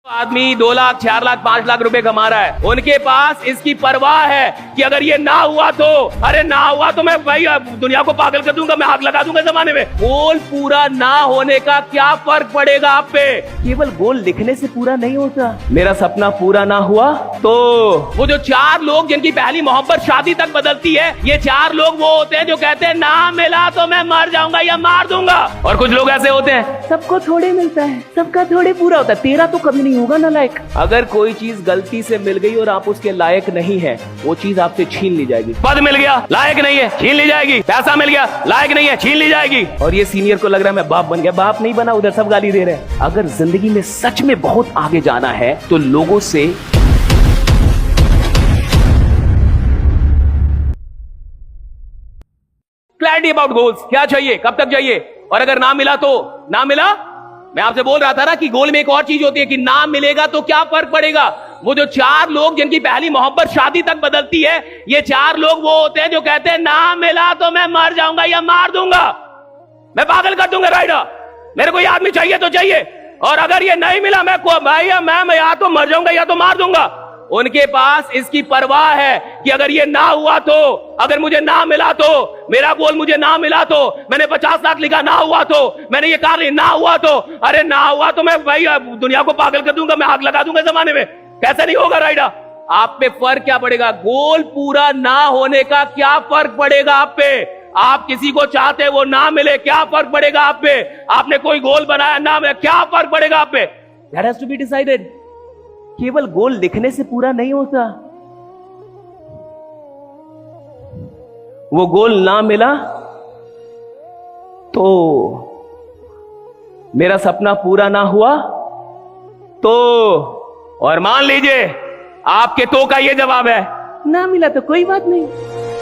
आदमी 2 लाख 4 लाख 5 लाख रुपए कमा रहा है, उनके पास इसकी परवाह है कि अगर ये ना हुआ तो, अरे ना हुआ तो मैं भाई दुनिया को पागल कर दूंगा, मैं आग लगा दूंगा जमाने में। गोल पूरा ना होने का क्या फर्क पड़ेगा आप पे? केवल गोल लिखने से पूरा नहीं होता। मेरा सपना पूरा ना हुआ तो वो जो 4 लोग जिनकी पहली मोहब्बत शादी तक बदलती है, ये 4 लोग वो होते हैं जो कहते हैं ना मिला तो मैं मर जाऊंगा या मार दूंगा। और कुछ लोग ऐसे होते हैं सबको थोड़े मिलता है, सबका थोड़े पूरा होता है, तेरा तो कभी नहीं होगा ना लायक। अगर कोई चीज गलती से मिल गई और आप उसके लायक नहीं है, वो चीज आपसे छीन ली जाएगी। पद मिल गया, लायक नहीं है, छीन ली जाएगी। पैसा मिल गया, लायक नहीं है, छीन ली जाएगी। और ये सीनियर को लग रहा है मैं बाप बन गया, बाप नहीं बना, उधर सब गाली दे रहे हैं। अगर जिंदगी में सच में बहुत आगे जाना है तो लोगों से क्लैरिटी अबाउट गोल्स, क्या चाहिए, कब तक चाहिए, और अगर ना मिला तो ना मिला। मैं आपसे बोल रहा था ना कि गोल में एक और चीज होती है कि ना मिलेगा तो क्या फर्क पड़ेगा। वो जो 4 लोग जिनकी पहली मोहब्बत शादी तक बदलती है, ये 4 लोग वो होते हैं जो कहते हैं ना मिला तो मैं मर जाऊंगा या मार दूंगा, मैं पागल कर दूंगा राइडर, मेरे को ये आदमी चाहिए तो चाहिए, और अगर ये नहीं मिला मैं भाई मैं या तो मर जाऊंगा या तो मार दूंगा। उनके पास इसकी परवाह है कि अगर ये ना हुआ तो, अगर मुझे ना मिला तो, मेरा गोल मुझे ना मिला तो, मैंने 50 लाख लिखा ना हुआ तो, मैंने ये कार ली ना हुआ तो, अरे ना हुआ तो मैं भाई दुनिया को पागल कर दूंगा, मैं आग लगा दूंगा जमाने में। कैसे नहीं होगा राइडा? आप पे फर्क क्या पड़ेगा? गोल पूरा ना होने का क्या फर्क पड़ेगा आप पे? आप किसी को चाहते वो ना मिले, क्या फर्क पड़ेगा आप पे? आपने कोई गोल बनाया ना मिला, क्या फर्क पड़ेगा आप पे? That has to be decided. केवल गोल लिखने से पूरा नहीं होता। वो गोल ना मिला तो, मेरा सपना पूरा ना हुआ तो, और मान लीजिए आपके तो का ये जवाब है ना मिला तो कोई बात नहीं,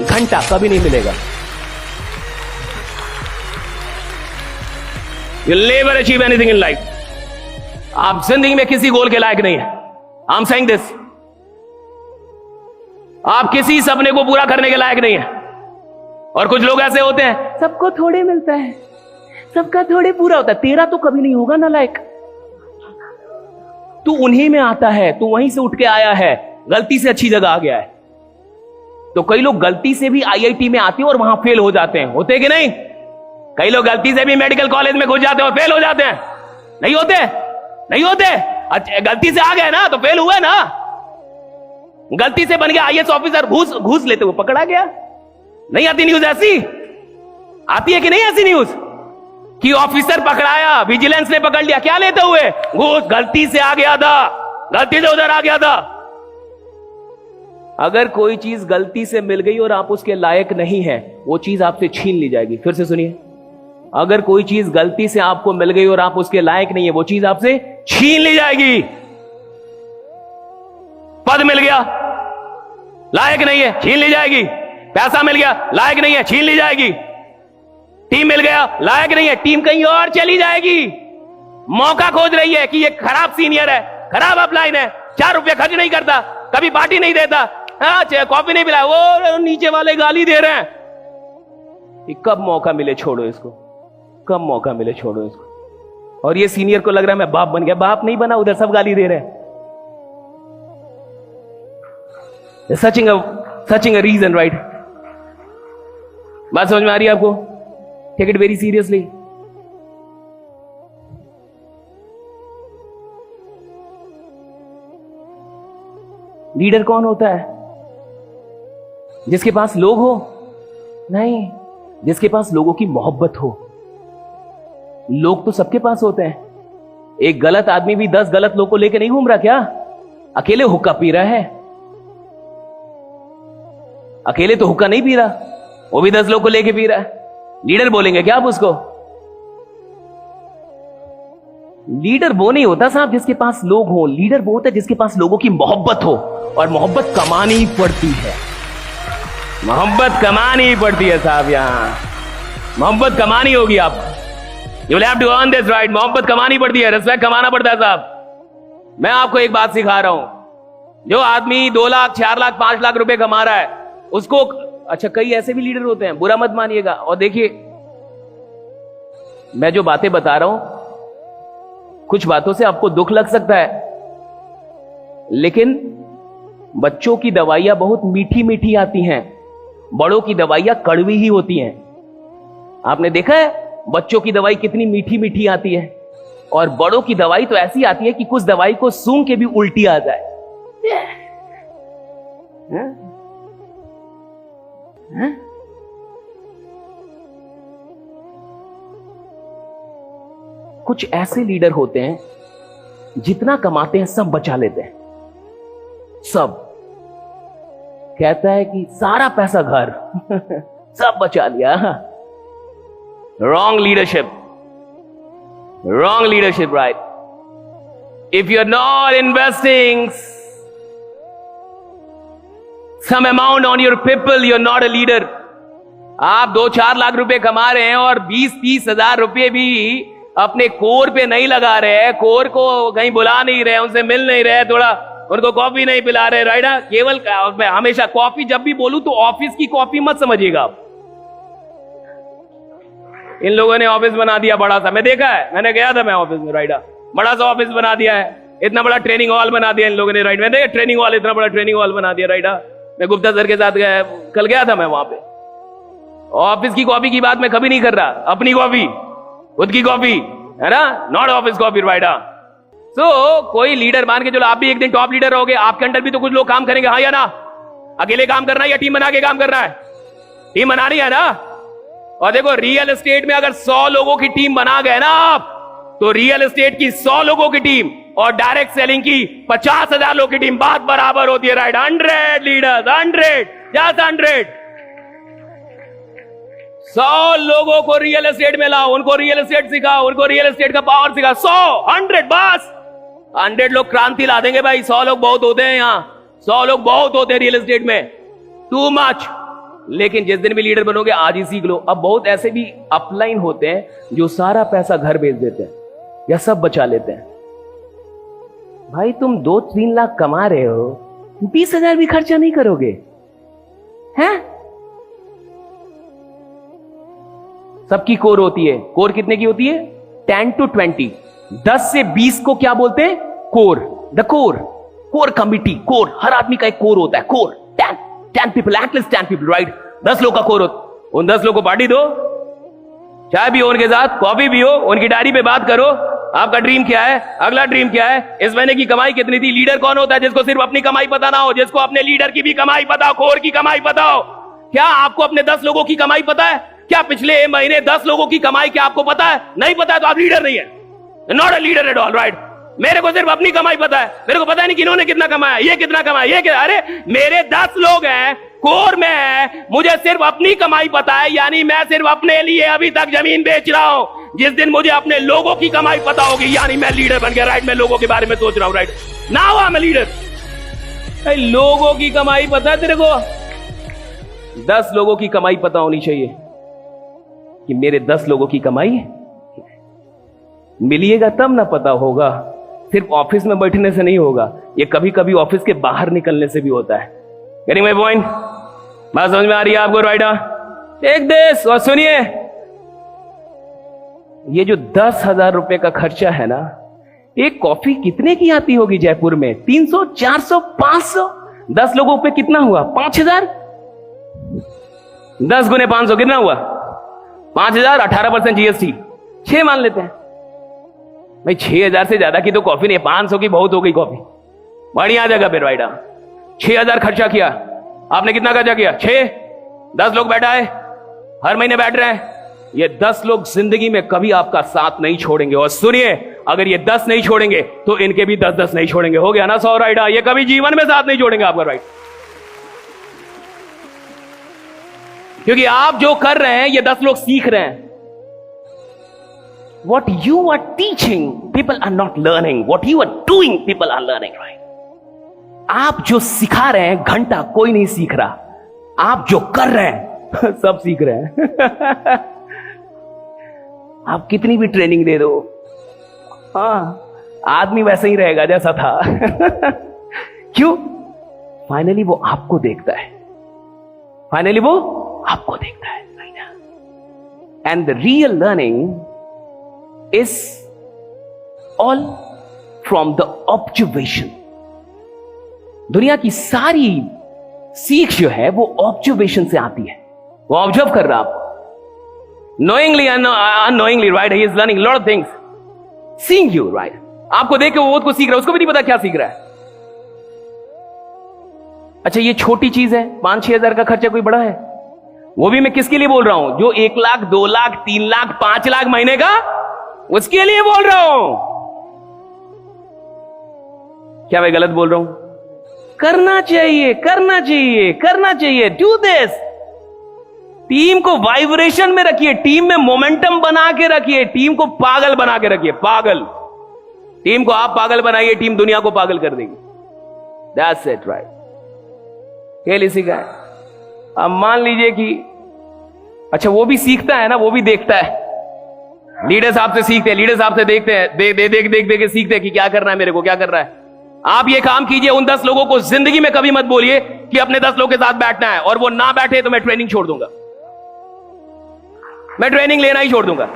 घंटा कभी नहीं मिलेगा। You'll never achieve anything in life. आप जिंदगी में किसी गोल के लायक नहीं है। I'm saying this. आप किसी सपने को पूरा करने के लायक नहीं है। और कुछ लोग ऐसे होते हैं सबको थोड़े मिलता है, सबका थोड़े पूरा होता है, तेरा तो कभी नहीं होगा ना लायक। तू उन्हीं में आता है, तू वहीं से उठ के आया है, गलती से अच्छी जगह आ गया है। तो कई लोग गलती से भी आईआईटी में आते हैं और वहां फेल हो जाते हैं, होते कि नहीं? कई लोग गलती से भी मेडिकल कॉलेज में घुस जाते हैं और फेल हो जाते हैं, नहीं होते? नहीं होते? अच्छा, गलती से आ गए ना तो फेल हुए ना। गलती से बन गया आईएएस ऑफिसर, घूस लेते हुए पकड़ा गया। नहीं आती न्यूज ऐसी? आती है कि नहीं ऐसी न्यूज कि ऑफिसर पकड़ाया, विजिलेंस ने पकड़ लिया, क्या लेते हुए? घूस। गलती से आ गया था, गलती से उधर आ गया था। अगर कोई चीज गलती से मिल गई और आप उसके लायक नहीं है, वो चीज आपसे छीन ली जाएगी। फिर से सुनिए, अगर कोई चीज गलती से आपको मिल गई और आप उसके लायक नहीं है, वो चीज आपसे छीन ली जाएगी। पद मिल गया, लायक नहीं है, छीन ली जाएगी। पैसा मिल गया, लायक नहीं है, छीन ली जाएगी। टीम मिल गया, लायक नहीं है, टीम कहीं और चली जाएगी। मौका खोज रही है कि ये खराब सीनियर है, खराब अपलाइन है, 4 रुपये खर्च नहीं करता, कभी पार्टी नहीं देता, कॉफी नहीं पिला, वो नीचे वाले गाली दे रहे हैं। कब मौका मिले छोड़ो इसको, कब मौका मिले छोड़ो इसको। और ये सीनियर को लग रहा है मैं बाप बन गया, बाप नहीं बना, उधर सब गाली दे रहे हैं। Searching a reason, right? बात समझ में आ रही है आपको? Take it very seriously. Leader कौन होता है? जिसके पास लोग हो? नहीं, जिसके पास लोगों की मोहब्बत हो। लोग तो सबके पास होते हैं। एक गलत आदमी भी 10 गलत लोग को लेकर नहीं घूम रहा क्या? अकेले हुक्का पी रहा है, अकेले तो हुक्का नहीं पी रहा, वो भी 10 लोग को लेके पी रहा है। लीडर बोलेंगे क्या आप उसको? लीडर वो नहीं होता साहब जिसके पास लोग हो, लीडर वो होता है जिसके पास लोगों की मोहब्बत हो। और मोहब्बत कमानी पड़ती है, मोहब्बत कमानी पड़ती है साहब। यहां मोहब्बत कमानी होगी आप, you will have to earn this right. मोहब्बत कमानी पड़ती है, रिस्पेक्ट कमाना पड़ता है साहब। मैं आपको एक बात सिखा रहा हूं, जो आदमी 2 लाख 4 लाख 5 लाख रुपए कमा रहा है उसको, अच्छा कई ऐसे भी लीडर होते हैं, बुरा मत मानिएगा। और देखिए मैं जो बातें बता रहा हूं, कुछ बातों से आपको दुख लग सकता है, लेकिन बच्चों की दवाइयां बहुत मीठी मीठी आती हैं, बड़ों की दवाइयां कड़वी ही होती हैं। आपने देखा है बच्चों की दवाई कितनी मीठी मीठी आती है, और बड़ों की दवाई तो ऐसी आती है कि कुछ दवाई को सूंघ के भी उल्टी आ जाए। कुछ ऐसे लीडर होते हैं जितना कमाते हैं सब बचा लेते हैं, सब। कहता है कि सारा पैसा घर सब बचा लिया। Wrong leadership, right? If you are not investing some amount on your people, you are not a leader. आप 2-4 लाख रुपए कमा रहे हैं और 20-30 हजार रुपए भी अपने कोर पे नहीं लगा रहे हैं, कोर को कहीं बुला नहीं रहे, उनसे मिल नहीं रहे, थोड़ा उनको कॉफी नहीं पिला रहे, राइट? केवल मैं हमेशा कॉफी जब भी बोलूं तो ऑफिस की कॉफी मत समझिएगा आप। इन लोगों ने ऑफिस बना दिया बड़ा सा, मैं देखा है, मैंने गया था मैं ऑफिस में, राइट? बड़ा सा ऑफिस बना दिया है, इतना बड़ा ट्रेनिंग हॉल बना दिया इन लोगों ने, राइट? मैं देखा ट्रेनिंग हॉल, इतना बड़ा ट्रेनिंग हॉल बना दिया, राइट? मैं गुप्ता सर के साथ गया, कल गया था मैं वहां पे। ऑफिस की कॉफी की बात मैं कभी नहीं कर रहा, अपनी कॉफी, खुद की कॉफी, है ना? Not office coffee, right? So कोई लीडर मान के चलो, आप भी एक दिन टॉप लीडर रहोगे, आपके अंडर भी तो कुछ लोग काम करेंगे, हाँ या ना? अकेले काम करना है या टीम बना के काम करना है? टीम बनानी है ना? और देखो रियल एस्टेट में अगर 100 लोगों की टीम बना गए ना आप, तो रियल एस्टेट की 100 लोगों की टीम और डायरेक्ट सेलिंग की 50,000 लोगों की टीम बात बराबर होती है, राइट? 100 leaders, 100, just 100। 100 लोगों को रियल एस्टेट में लाओ, उनको रियल एस्टेट सिखाओ, उनको रियल एस्टेट का पावर सिखाओ। 100, 100, बस 100 लोग क्रांति ला देंगे भाई। 100 लोग बहुत होते हैं यहां, 100 लोग बहुत होते हैं रियल एस्टेट में, टू मच। लेकिन जिस दिन भी लीडर बनोगे आज ही सीख लो। अब बहुत ऐसे भी अपलाइन होते हैं जो सारा पैसा घर भेज देते हैं या सब बचा लेते हैं। भाई तुम 2-3 लाख कमा रहे हो, 20,000 भी खर्चा नहीं करोगे, हैं? सबकी कोर होती है। कोर कितने की होती है? 10 to 20, 10 से 20 को क्या बोलते हैं? Core. The core committee, core, हर आदमी का एक कोर होता है। Core 10 people, at least 10 people, right? 10 लोग का कोर होता। उन 10 लोग को पार्टी दो, चाय भी हो उनके साथ, कॉफी भी हो, उनकी डायरी पे बात करो, आपका ड्रीम क्या है, अगला ड्रीम क्या है, इस महीने की कमाई कितनी थी। लीडर कौन होता है? जिसको सिर्फ अपनी कमाई पता ना हो, जिसको अपने लीडर की भी कमाई पता हो, कोर की कमाई पता हो। क्या आपको अपने 10 लोगों की कमाई पता है? क्या पिछले महीने 10 लोगों की कमाई क्या आपको पता है? नहीं पता है तो आप लीडर नहीं है, not a leader at all, right? मेरे को सिर्फ अपनी कमाई पता है, मेरे को पता नहीं कि इन्होंने कितना कमाया, ये कितना कमाया, ये क्या। अरे मेरे 10 लोग हैं, कोर में है, मुझे सिर्फ अपनी कमाई पता है, यानी मैं सिर्फ अपने लिए अभी तक जमीन बेच रहा हूं। जिस दिन मुझे अपने लोगों की कमाई पता होगी, यानी मैं लीडर बन गया, राइट? मैं लोगों के बारे में सोच रहा हूं, right? Now I am a leader. लोगों की कमाई पता है तेरे को? 10 लोगों की कमाई पता होनी चाहिए कि मेरे 10 लोगों की कमाई मिलिएगा तब ना पता होगा। सिर्फ ऑफिस में बैठने से नहीं होगा, ये कभी कभी ऑफिस के बाहर निकलने से भी होता है। Getting my point? बात समझ में आ रही है आपको, राइट? एक देश। और सुनिए, ये जो 10,000 रुपए का खर्चा है ना, एक कॉफी कितने की आती होगी जयपुर में? 300, 400, 500, 10 लोगों पे कितना हुआ? 5,000। 10 गुने 500 कितना हुआ? 5,000, 18% जीएसटी, 6 मान लेते हैं भाई। 6,000 से ज्यादा की तो कॉफी नहीं, 500 की बहुत हो गई कॉफी, बढ़िया जगह पे, राइट? 6,000 खर्चा किया आपने। कितना खर्चा किया? 6। 10 लोग बैठा है, हर महीने बैठ रहे हैं। ये 10 लोग जिंदगी में कभी आपका साथ नहीं छोड़ेंगे। और सुनिए, अगर ये 10 नहीं छोड़ेंगे तो इनके भी 10-10 नहीं छोड़ेंगे। हो गया ना 100, राइट? ये कभी जीवन में साथ नहीं छोड़ेंगे आपका, राइट? क्योंकि आप जो कर रहे हैं ये 10 लोग सीख रहे हैं। What you are teaching, people are not learning. What you are doing, people are learning, right? आप जो सिखा रहे हैं घंटा कोई नहीं सीख रहा, आप जो कर रहे हैं सब सीख रहे हैं। आप कितनी भी ट्रेनिंग दे दो, हाँ, आदमी वैसे ही रहेगा जैसा था। क्यों? फाइनली वो आपको देखता है, फाइनली वो आपको देखता है, right? And the real learning is all from the observation. दुनिया की सारी सीख जो है वो ऑब्जर्वेशन से आती है। वो ऑब्जर्व कर रहा आपको, knowingly unknowingly, right? He is learning lot of things, seeing you, right? आपको देख के वो को सीख रहा है, उसको भी नहीं पता क्या सीख रहा है। अच्छा, ये छोटी चीज है, 5-6 हजार का खर्चा कोई बड़ा है? वो भी मैं किसके लिए बोल रहा हूं? जो 1 लाख, 2 लाख, 3 लाख, 5 लाख महीने का, उसके लिए बोल रहा हूं। क्या मैं गलत बोल रहा हूं? करना चाहिए, करना चाहिए, करना चाहिए। Do this. टीम को वाइब्रेशन में रखिए, टीम में मोमेंटम बना के रखिए, टीम को पागल बना के रखिए। पागल टीम को आप पागल बनाइए, टीम दुनिया को पागल कर देगी। That's it, right? खेल इसी का है। अब मान लीजिए कि अच्छा, वो भी सीखता है ना, वो भी देखता है। लीडर साहब से सीखते हैं, लीडर साहब से देखते हैं, देख के सीखते हैं कि क्या करना है, मेरे को क्या कर रहा है। आप ये काम कीजिए, उन 10 लोगों को जिंदगी में कभी मत बोलिए कि अपने 10 लोगों के साथ बैठना है, और वो ना बैठे तो मैं ट्रेनिंग छोड़ दूंगा, मैं ट्रेनिंग लेना ही छोड़ दूंगा।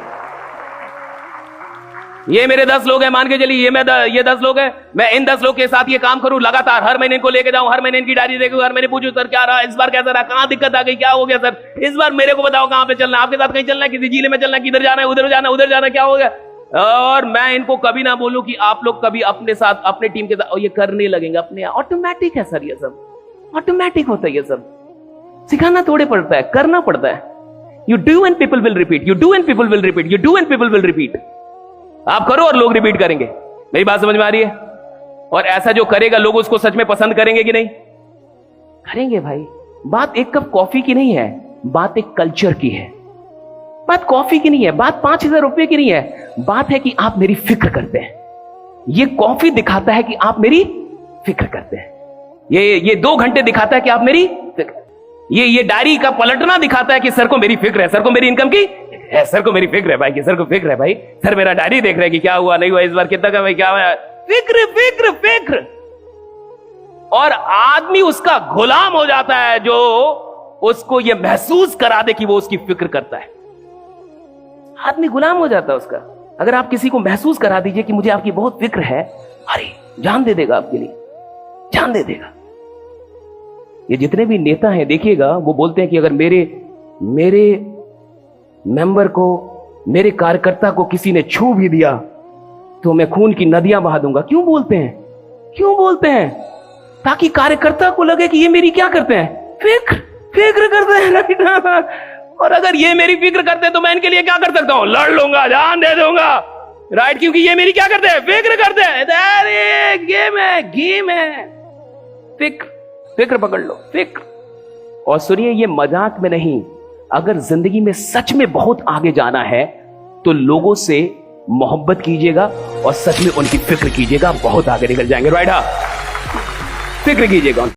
ये मेरे 10 लोग हैं, मान के चलिए, ये 10 लोग हैं, मैं इन 10 लोग के साथ ये काम करूं लगातार, हर महीने इनको लेके जाऊं, हर महीने इनकी डायरी देखूं, हर महीने पूछूं सर क्या रहा, इस बार कैसा रहा, कहां दिक्कत आ गई, क्या हो गया सर, इस बार मेरे को बताओ कहां पे चलना, आपके साथ कहीं चलना है, किसी जिले में चलना है, किधर जाना है, उधर जाना, उधर जाना, क्या हो गया। और मैं इनको कभी ना बोलूं कि आप लोग कभी अपने साथ, अपने टीम के साथ ये करने लगेंगे अपने। ऑटोमेटिक है सर, ये सब ऑटोमेटिक होता है, ये सब सिखाना थोड़े पड़ता है, करना पड़ता है। You do and people will repeat, you do and people will repeat, you do and people will repeat. आप करो और लोग रिपीट करेंगे। मेरी बात समझ में आ रही है? और ऐसा जो करेगा, लोग उसको सच में पसंद करेंगे कि नहीं? करेंगे भाई। बात एक कप कॉफी की नहीं है, बात एक कल्चर की है। बात कॉफी की नहीं है, बात 5,000 रुपए की नहीं है, बात है कि आप मेरी फिक्र करते हैं। ये कॉफी दिखाता है कि आप मेरी फिक्र करते हैं। ये 2 घंटे दिखाता है कि आप मेरी फिक्र, ये डायरी का पलटना दिखाता है कि सर को मेरी फिक्र है, सर को मेरी इनकम की है, सर को मेरी फिक्र है भाई, कि सर को फिक्र है भाई, सर मेरा डायरी देख रहे हैं कि क्या हुआ, नहीं हुआ, इस बार कितना का भाई, क्या हुआ, फिक्र फिक्र फिक्र। और आदमी उसका गुलाम हो जाता है जो उसको यह महसूस करा दे कि वो उसकी फिक्र करता है। आदमी गुलाम हो जाता है उसका। अगर आप किसी को महसूस करा दीजिए कि मुझे आपकी बहुत फिक्र है, अरे जान दे देगा आपके लिए, जान दे देगा। ये जितने भी नेता हैं देखिएगा, वो बोलते हैं कि अगर मेरे मेंबर को, मेरे कार्यकर्ता को किसी ने छू भी दिया तो मैं खून की नदियां बहा दूंगा। क्यों बोलते हैं? क्यों बोलते हैं? ताकि कार्यकर्ता को लगे कि ये मेरी क्या करते हैं, फिक्र करते हैं। और अगर ये मेरी फिक्र करते हैं तो मैं इनके लिए क्या कर सकता हूं, लड़ लूंगा, जान दे दूंगा, राइट? क्योंकि ये मेरी क्या करते हैं, फिक्र करते हैं। अरे गेम है। फिक्र पकड़ लो, फिक्र। और सुनिए, ये मजाक में नहीं, अगर जिंदगी में सच में बहुत आगे जाना है तो लोगों से मोहब्बत कीजिएगा और सच में उनकी फिक्र कीजिएगा, बहुत आगे निकल जाएंगे, राइट? हाँ, फिक्र कीजिएगा।